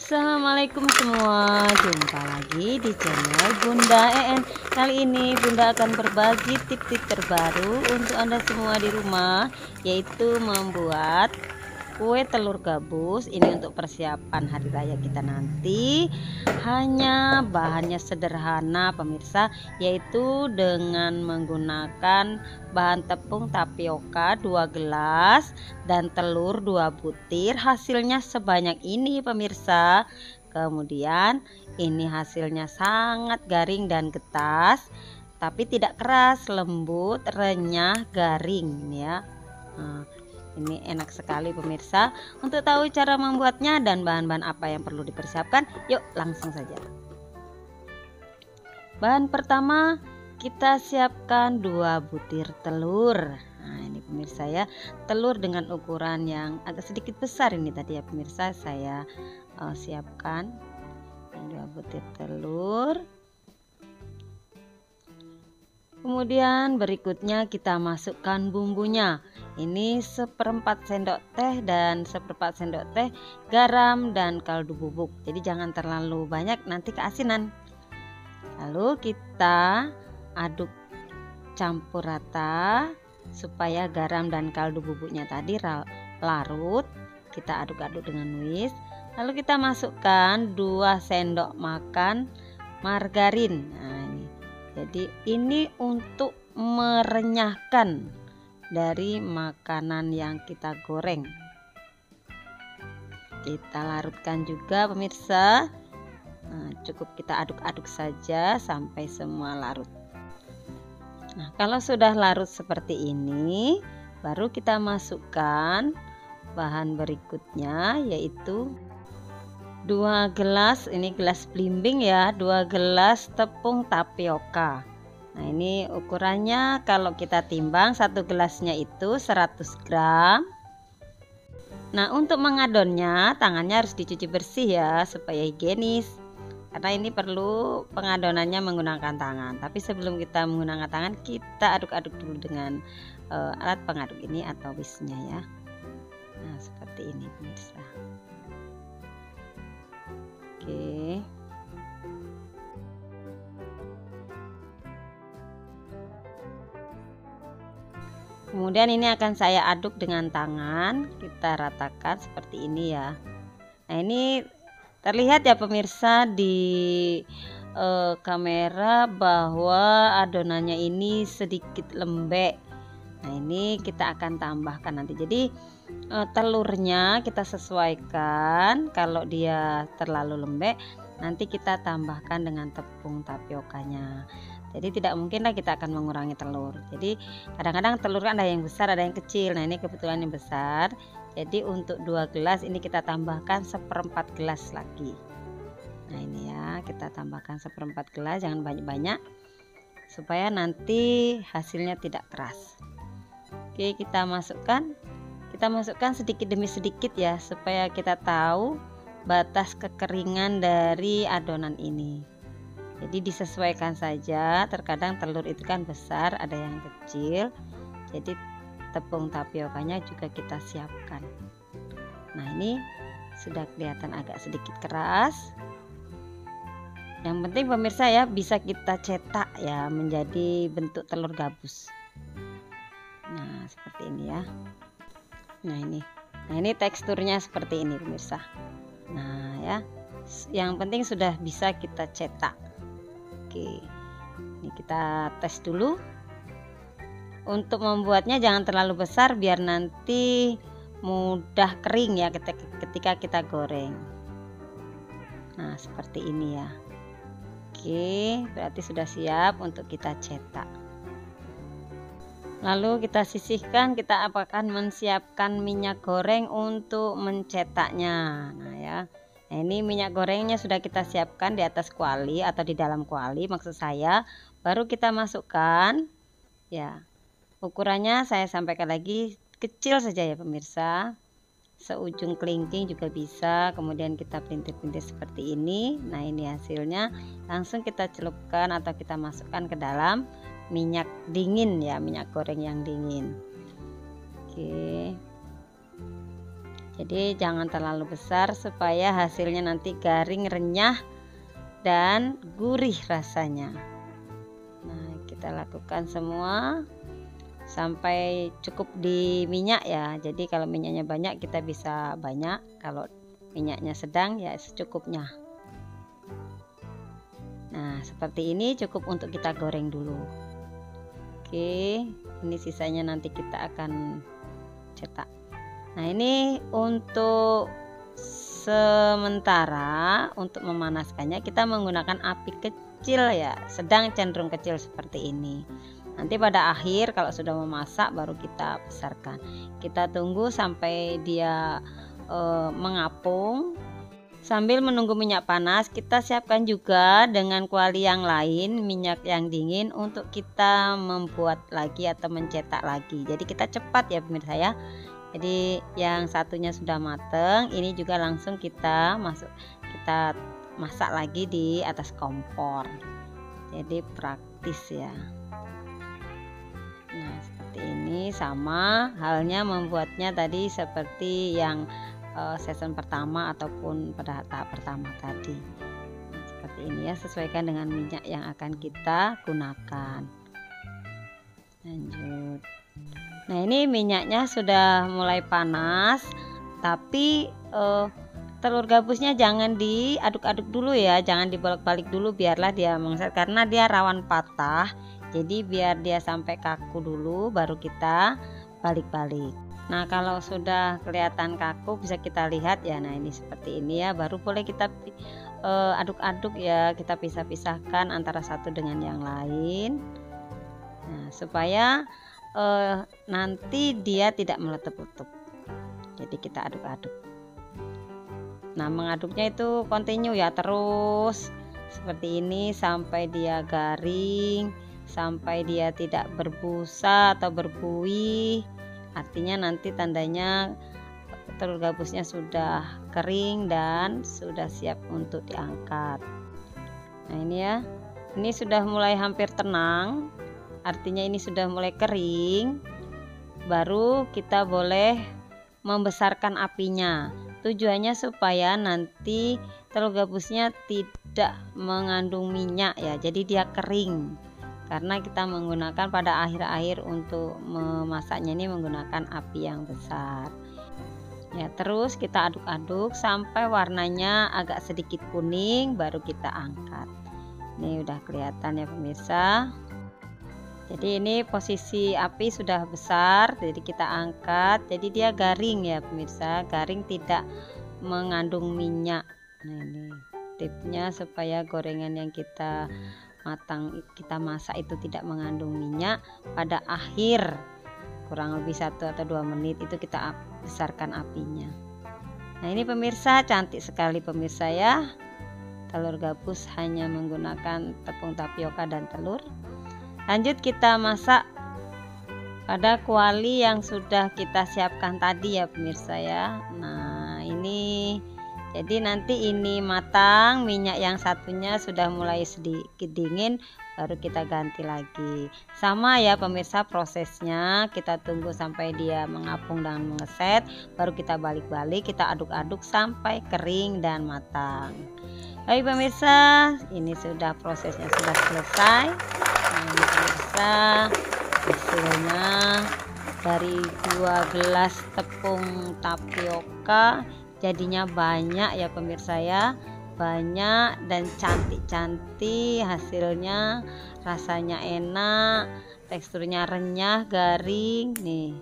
Assalamualaikum semua, jumpa lagi di channel Bunda EN. Kali ini Bunda akan berbagi tips-tips terbaru untuk Anda semua di rumah, yaitu membuat kue telur gabus. Ini untuk persiapan hari raya kita nanti. Hanya bahannya sederhana pemirsa, yaitu dengan menggunakan bahan tepung tapioka 2 gelas dan telur 2 butir. Hasilnya sebanyak ini pemirsa. Kemudian ini hasilnya sangat garing dan getas, tapi tidak keras, lembut, renyah, garing ya. Ini enak sekali pemirsa. Untuk tahu cara membuatnya dan bahan-bahan apa yang perlu dipersiapkan, yuk langsung saja. Bahan pertama, kita siapkan 2 butir telur. Nah ini pemirsa ya, telur dengan ukuran yang agak sedikit besar ini tadi ya pemirsa, saya siapkan 2 butir telur. Kemudian berikutnya kita masukkan bumbunya. Ini 1/4 sendok teh dan 1/4 sendok teh garam dan kaldu bubuk. Jadi jangan terlalu banyak, nanti keasinan. Lalu kita aduk campur rata supaya garam dan kaldu bubuknya tadi larut. Kita aduk-aduk dengan whisk. Lalu kita masukkan 2 sendok makan margarin. Nah, jadi ini untuk merenyahkan dari makanan yang kita goreng. Kita larutkan juga pemirsa. Nah, cukup kita aduk-aduk saja sampai semua larut. Nah, kalau sudah larut seperti ini, baru kita masukkan bahan berikutnya, yaitu 2 gelas, ini gelas blimbing ya, 2 gelas tepung tapioka. Nah ini ukurannya kalau kita timbang 1 gelasnya itu 100 gram. Nah untuk mengadonnya tangannya harus dicuci bersih ya supaya higienis, karena ini perlu pengadonannya menggunakan tangan. Tapi sebelum kita menggunakan tangan, kita aduk-aduk dulu dengan alat pengaduk ini atau whisknya ya. Nah seperti ini pemirsa. Oke. Kemudian ini akan saya aduk dengan tangan, kita ratakan seperti ini ya. Nah ini terlihat ya pemirsa di kamera bahwa adonannya ini sedikit lembek. Nah ini kita akan tambahkan nanti. Jadi telurnya kita sesuaikan, kalau dia terlalu lembek nanti kita tambahkan dengan tepung tapiokanya. Jadi tidak mungkinlah kita akan mengurangi telur. Jadi kadang-kadang telur kan ada yang besar ada yang kecil. Nah ini kebetulan yang besar, jadi untuk 2 gelas ini kita tambahkan 1/4 gelas lagi. Nah ini ya, kita tambahkan 1/4 gelas, jangan banyak-banyak supaya nanti hasilnya tidak keras. Oke, kita masukkan sedikit demi sedikit ya, supaya kita tahu batas kekeringan dari adonan ini. Jadi disesuaikan saja, terkadang telur itu kan besar ada yang kecil, jadi tepung tapiokanya juga kita siapkan. Nah ini sudah kelihatan agak sedikit keras. Yang penting pemirsa ya, bisa kita cetak ya menjadi bentuk telur gabus. Nah seperti ini ya. Nah ini teksturnya seperti ini pemirsa. Nah ya, yang penting sudah bisa kita cetak. Oke, ini kita tes dulu. Untuk membuatnya jangan terlalu besar biar nanti mudah kering ya ketika kita goreng. Nah seperti ini ya. Oke, berarti sudah siap untuk kita cetak. Lalu kita sisihkan, kita akan mensiapkan minyak goreng untuk mencetaknya. Nah ya, nah ini minyak gorengnya sudah kita siapkan di atas kuali atau di dalam kuali maksud saya. Baru kita masukkan ya. Ukurannya saya sampaikan lagi, kecil saja ya pemirsa, seujung kelingking juga bisa. Kemudian kita pelintir-pelintir seperti ini. Nah ini hasilnya, langsung kita celupkan atau kita masukkan ke dalam minyak dingin ya, minyak goreng yang dingin. Oke, Jadi jangan terlalu besar supaya hasilnya nanti garing, renyah, dan gurih rasanya. Nah, kita lakukan semua sampai cukup di minyak ya. Jadi kalau minyaknya banyak kita bisa banyak, kalau minyaknya sedang ya secukupnya. Nah, seperti ini cukup untuk kita goreng dulu. Oke, ini sisanya nanti kita akan cetak. Nah, ini untuk sementara untuk memanaskannya kita menggunakan api kecil ya, sedang cenderung kecil seperti ini. Nanti pada akhir kalau sudah memasak baru kita besarkan. Kita tunggu sampai dia mengapung. Sambil menunggu minyak panas, kita siapkan juga dengan kuali yang lain minyak yang dingin untuk kita membuat lagi atau mencetak lagi. Jadi kita cepat ya pemirsa ya. Jadi yang satunya sudah mateng, ini juga langsung kita masak lagi di atas kompor. Jadi praktis ya. Nah, seperti ini, sama halnya membuatnya tadi seperti yang season pertama ataupun pada tahap pertama tadi. Nah, seperti ini ya, sesuaikan dengan minyak yang akan kita gunakan. Lanjut. Nah, ini minyaknya sudah mulai panas, tapi telur gabusnya jangan diaduk-aduk dulu ya, jangan dibolak-balik dulu, biarlah dia mengset karena dia rawan patah. Jadi biar dia sampai kaku dulu baru kita balik-balik. Nah, kalau sudah kelihatan kaku bisa kita lihat ya. Nah, ini seperti ini ya, baru boleh kita aduk-aduk ya, kita pisah-pisahkan antara satu dengan yang lain. Nah, supaya nanti dia tidak meletup-letup. Jadi kita aduk-aduk. Nah, mengaduknya itu continue ya, terus seperti ini sampai dia garing, sampai dia tidak berbusa atau berbuih. Artinya nanti tandanya telur gabusnya sudah kering dan sudah siap untuk diangkat. Nah, ini ya, ini sudah mulai hampir tenang, artinya ini sudah mulai kering. Baru kita boleh membesarkan apinya. Tujuannya supaya nanti telur gabusnya tidak mengandung minyak ya, jadi dia kering. Karena kita menggunakan pada akhir-akhir untuk memasaknya ini menggunakan api yang besar ya. Terus kita aduk-aduk sampai warnanya agak sedikit kuning, baru kita angkat. Ini udah kelihatan ya pemirsa. Jadi ini posisi api sudah besar, jadi kita angkat. Jadi dia garing ya pemirsa, garing, tidak mengandung minyak. Nah, ini tipsnya supaya gorengan yang kita masak itu tidak mengandung minyak. Pada akhir kurang lebih 1 atau 2 menit itu kita besarkan apinya. Nah, ini pemirsa, cantik sekali pemirsa ya. Telur gabus hanya menggunakan tepung tapioka dan telur. Lanjut kita masak pada kuali yang sudah kita siapkan tadi ya pemirsa ya. Nah, ini jadi nanti ini matang, minyak yang satunya sudah mulai sedikit dingin, baru kita ganti lagi. Sama ya pemirsa prosesnya, kita tunggu sampai dia mengapung dan mengeset, baru kita balik-balik, kita aduk-aduk sampai kering dan matang. Baik pemirsa, ini sudah prosesnya sudah selesai. Nah, ini pemirsa hasilnya dari 2 gelas tepung tapioka. Jadinya banyak ya pemirsa ya, banyak dan cantik-cantik hasilnya, rasanya enak, teksturnya renyah, garing nih.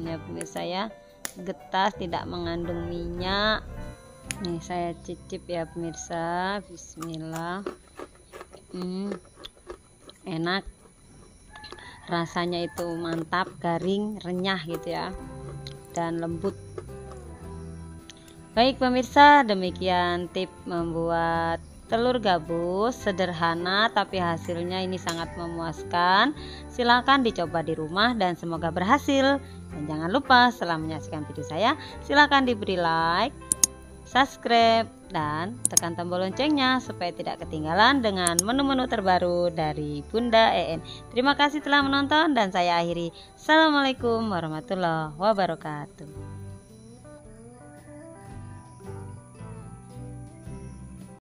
Ya pemirsa ya, getas, tidak mengandung minyak. Nih saya cicip ya pemirsa, bismillah. Enak, rasanya itu mantap, garing, renyah gitu ya, dan lembut. Baik pemirsa, demikian tip membuat telur gabus, sederhana tapi hasilnya ini sangat memuaskan. Silahkan dicoba di rumah dan semoga berhasil. Dan jangan lupa setelah menyaksikan video saya, silahkan diberi like, subscribe, dan tekan tombol loncengnya supaya tidak ketinggalan dengan menu-menu terbaru dari Bunda EN. Terima kasih telah menonton dan saya akhiri. Assalamualaikum warahmatullahi wabarakatuh.